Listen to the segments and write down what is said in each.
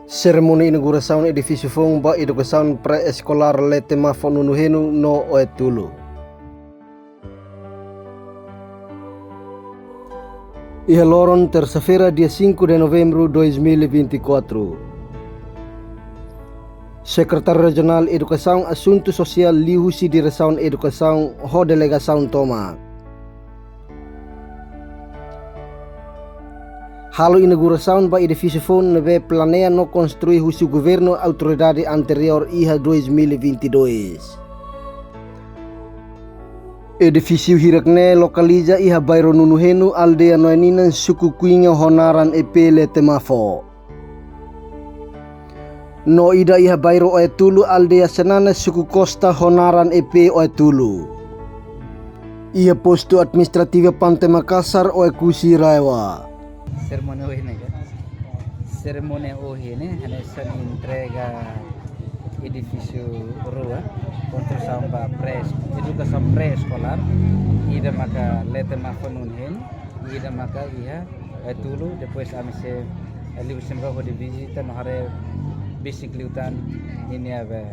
Seremoni inauguração edifício Fomba educação pré-escolar Letema Fonunuhenu no Oetulu. Ihaloron terça-feira, dia 5 de novembro de 2024. Secretário Regional Educação Assunto Social Lihusi Direção Educação Ho Delegação Toma. Halo inauguração ba edifício Fon nebe planeia no construir husi governo autoridade anterior IHA 2022. Edifício Hirakne localiza IHA bairro Nunuhenu aldea Noeninan suku Kuinga Honaran EP Letemafo. No ida IHA bairro Oetulu aldea Senana suku Costa Honaran EP Oetulu. IHA posto administrativa Pantai Makassar Oekusi Raiwa. Cerimônia hoje, né? Nessa entrega edifício rua, construção para educação pré-escolar, ida maka Letema Fonunhen, ida maka ia Oetulu, depois a misi ali bersembaho di visita no hari bisikliutan ini ave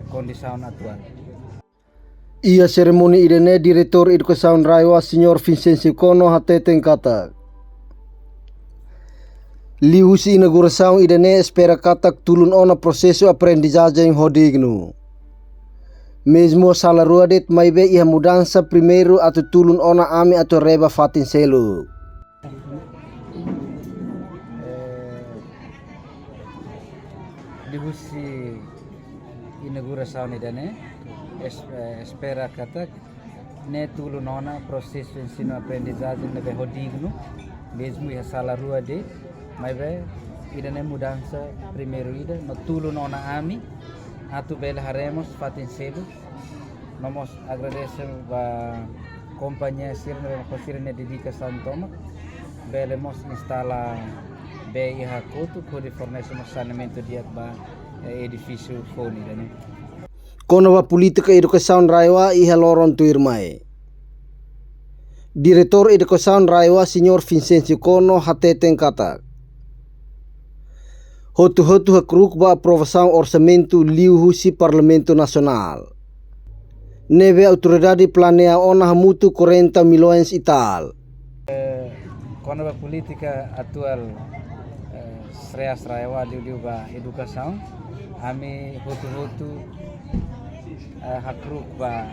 kondisi atual. Ia seremoni idene Diretor Educação Raiwa Senhor Vincencio Kono hateten kata. Lihusi inauguração idene espera katak tulun ona processo aprendizagem hodigno. Mesmo sala ruadet maibe ia mudança primeiro atau tulun ona ami atau reba fatin selu. Lihusi inauguração idene espera katak ne tulun ona processo ensino aprendizagem nebe hodigno. Mesmo ia sala ruadet maibe ida ne mudança primeiro ida no tulo nona ami atu bela haremos fatin selu nomos agradecemos a companhia sirne ne dedicação toma belemos instala be iha kotu kodi fornecemos saneamento dia ba edifício fone né. Kono política educação raiwa iha loron tuirmai. Diretor Educação Raiwa Senhor Vincencio Kono hateten kata. Hotu-hotu hakruk ba aprovação orçamento liuhusi Parlamento Nacional. Neve autoridade planeia ona hamutu 40 milhões e tal. Quando a política atual Sreas Raiwa liu ba educação, ami hotu-hotu hakruk ba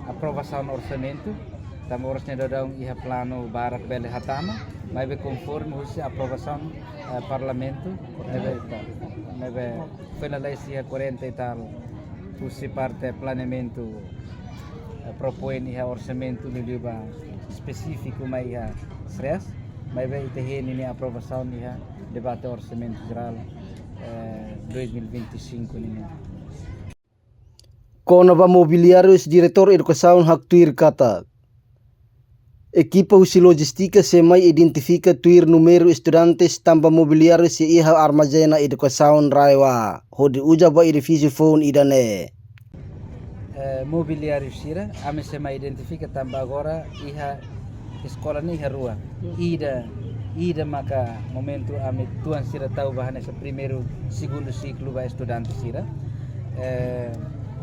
aprovação orçamento. Tamo orçamento daun iha plano barak bele hatama, mas be conforme husi aprovação parlamento, neve foi na lei 40 e tal, husi parte planeamento propõe iha orçamento no liba específico mas iha stress, mas be ite ini aprovação iha debate orçamento geral 2025 ini. Kono ba mobiliários diretor educação haktuir kata. Equipa usi logística semai identifica tuir número estudantes tambah mobiliários se iha armazena educação raiwa. Hodi uja ba edifício phone idane. Mobiliário sira, ame semai identifica tambah agora iha escola ni iha rua. Ida maka momento ame tuan sira tahu bahan esse primeiro segundo ciclo ba estudante sira.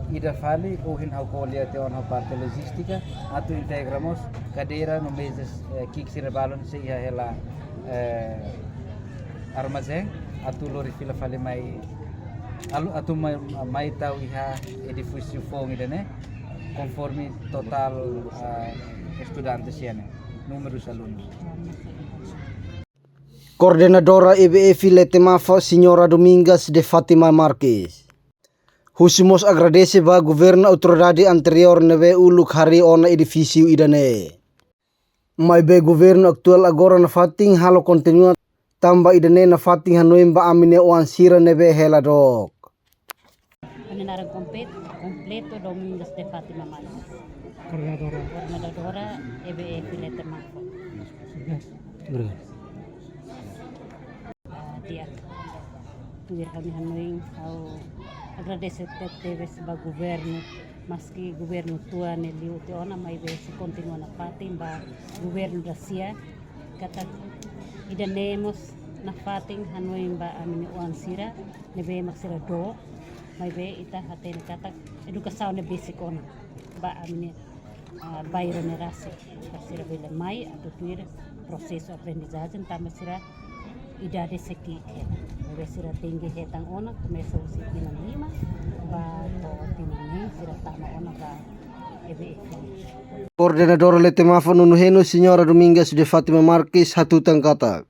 Ida fali ohin hau kolia te on parte logística atu integramos cadeira no meses kik sira balon se ia hela armazém atu lori fila fali mai atu mai tau iha edifício fong idane conforme total estudantes siane números alunos. Coordenadora EBF Letemafa Senhora Domingas de Fatima Marques. Husimos agradece ba governo autoridade anterior neve uluk hari ona edifício idane. Mai be governo aktual agora na fating halo continua tamba idane na fating hanoim ba amine oan sira neve heladok. Penenaran completo Domingas de Fatima Marques. Coordenadora EBF Letemafa. Dia tuir kami hanoing au agradece teve ba governo maski governo tua ne liu te ona mai be se continua na patim ba governo da sia kata idanemos na fating hanwing ba amin uan sira nebe maksira do may be ita haten katak edukasaw na basic on ba amin bayro ne rase kasira bela mai atau tuir proseso aprendizagem tama sira idade seki nebe sira tinggi hetang ona começa o seki lima ba to tinini sira tama ona ba ebe Coordenador Letemafo Nunuheno Senhora Domingas de Fatima Marques hatutang katak.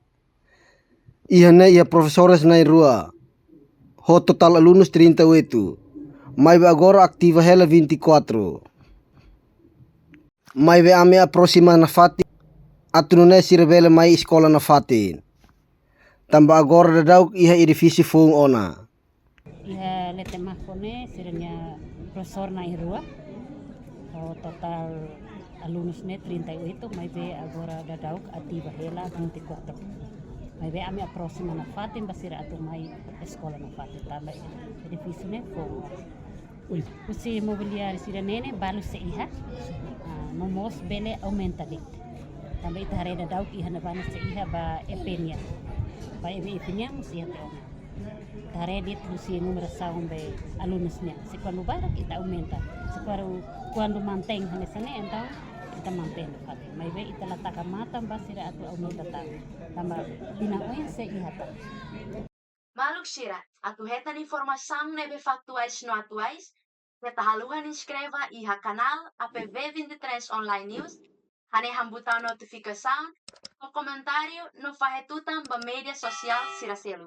Ihana ia professores na rua. Ho total alunos 38. Mai agora activa hela 24. Mai ve ame aproxima na fati. Atunune si revela mai escola na fatin. Tamba agora dadau iha edifício fung ona. Iha Letemafo ne siranya professor na rua. O total alunos ne 38, mai be agora dadauk ativa hela 24. Mai be ami aproxima na fatin basira atu mai escola na fatin tamba edifício ne fo. Usi mobiliário sira nene balu se iha. Momos bele aumenta dit. Tamba ita hare dadauk iha na bana se iha ba epenia. Ba epenia musi hate ona. Tare dit musi número saum be alunos ne. Se quando barak ita aumenta. Se quando mantém hanesane então kita mantém fatin. Mai be ita lataka mata basira atu aumenta tamba pinaoyan se iha ta. Maluk Shira, atu hetan informação nebe factuais no atuais, heta haluhan inscreva iha canal APV23 Online News, hane hambutan notificação, o comentário no fahetutan ba media social Sira Selu.